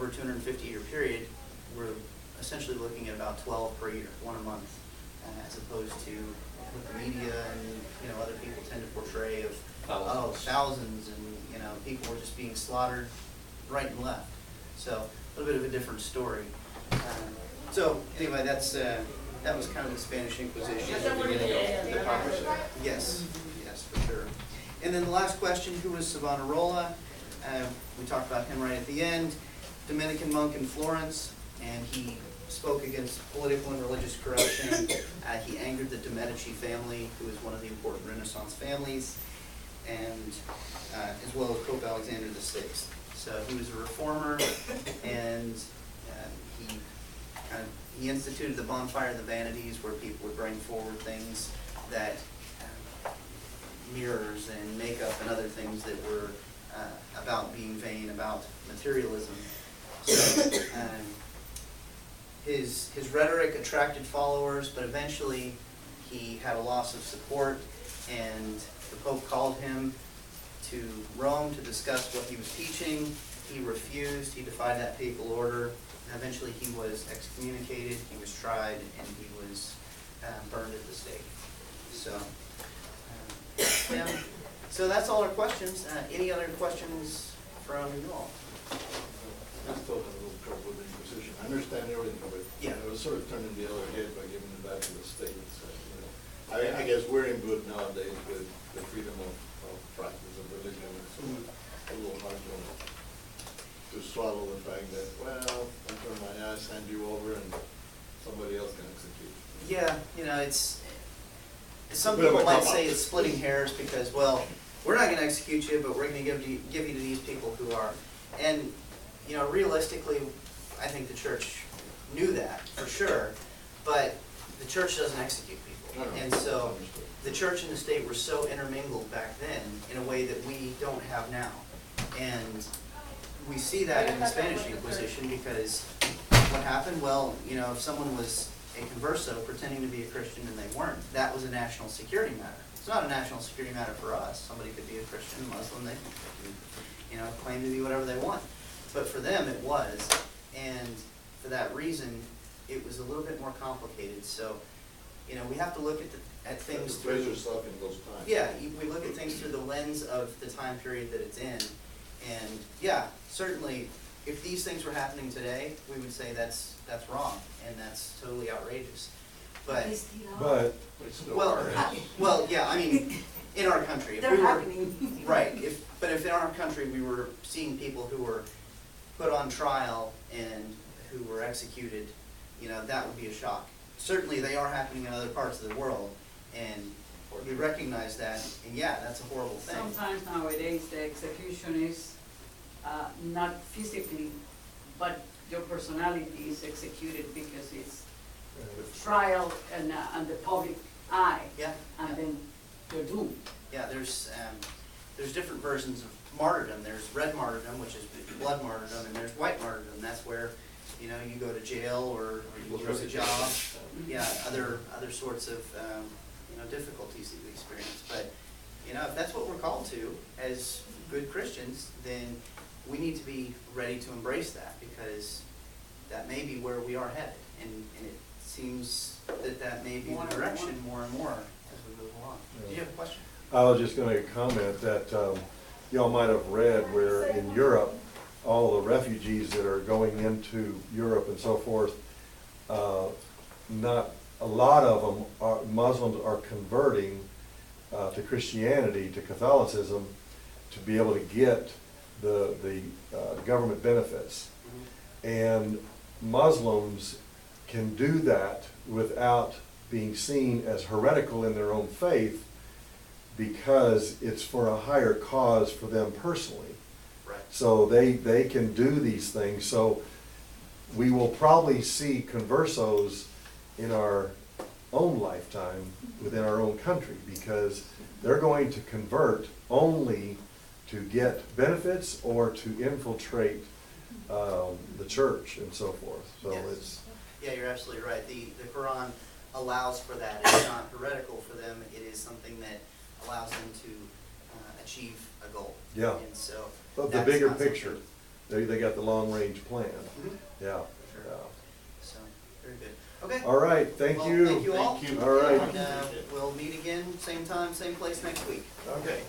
over a 250-year period, we're essentially looking at about 12 per year, one a month, as opposed to what the media and other people tend to portray of thousands, and people were just being slaughtered right and left. So a little bit of a different story. So anyway, that was kind of the Spanish Inquisition. Yes, for sure. And then the last question, who was Savonarola? We talked about him right at the end. Dominican monk in Florence, and he spoke against political and religious corruption. He angered the de Medici family, who was one of the important Renaissance families, and as well as Pope Alexander VI. So he was a reformer, and he instituted the bonfire of the vanities, where people would bring forward things that mirrors and makeup and other things that were about being vain, about materialism. So his rhetoric attracted followers, but eventually he had a loss of support, and the Pope called him to Rome to discuss what he was teaching. He refused. He defied that papal order. And eventually he was excommunicated, he was tried, and he was burned at the stake. So, yeah. So that's all our questions. Any other questions from you all? I still have a little trouble with the Inquisition. I understand everything, but yeah, it was sort of turning the other head by giving it back to the state. So, I guess we're in good nowadays with the freedom of practice of religion. It's a little hard to swallow the fact that, well, I turn my eyes, hand you over, and somebody else can execute. Yeah, it's some people might say it's splitting hairs because, well, we're not going to execute you, but we're going to give you to these people who are. And realistically, I think the church knew that for sure, but the church doesn't execute people. And so the church and the state were so intermingled back then in a way that we don't have now. And we see that in the Spanish Inquisition because what happened? Well, if someone was a converso pretending to be a Christian and they weren't, that was a national security matter. It's not a national security matter for us. Somebody could be a Christian, Muslim, they can, claim to be whatever they want. But for them, it was. And for that reason, it was a little bit more complicated. So, we have to look at things through. Yourself in those times. Yeah, we look at things through the lens of the time period that it's in. And yeah, certainly, if these things were happening today, we would say that's wrong and that's totally outrageous. But yeah, I mean, in our country, they're happening. Right. If in our country we were seeing people who were put on trial and who were executed, that would be a shock. Certainly, they are happening in other parts of the world, and we recognize that, and yeah, that's a horrible thing. Sometimes nowadays the execution is not physically, but your personality is executed because it's trial and the public eye. Yeah. And then you're doomed. Yeah, there's different versions of martyrdom. There's red martyrdom, which is blood martyrdom, and there's white martyrdom. That's where you go to jail or you lose a job. Yeah, other sorts of difficulties that we experience. But if that's what we're called to as good Christians, then we need to be ready to embrace that, because that may be where we are headed, and it seems that may be the direction more and more as we move along. Do you have a question? I was just going to comment that y'all might have read where in Europe, all the refugees that are going into Europe and so forth, not a lot of them Muslims are converting to Christianity, to Catholicism, to be able to get the government benefits. And Muslims can do that without being seen as heretical in their own faith, because it's for a higher cause for them personally. Right. So they can do these things. So we will probably see conversos in our own lifetime within our own country, because they're going to convert only to get benefits or to infiltrate the church and so forth. So yes. Yeah, you're absolutely right. The Quran allows for that. It's not heretical for them. It is something that allows them to achieve a goal. Yeah. And so but the bigger picture. They got the long-range plan. Mhm. Yeah, Sure. yeah. So, very good. Okay. All right, thank Well, you. Thank you all. Thank you. All right. And we'll meet again, same time, same place next week. Okay.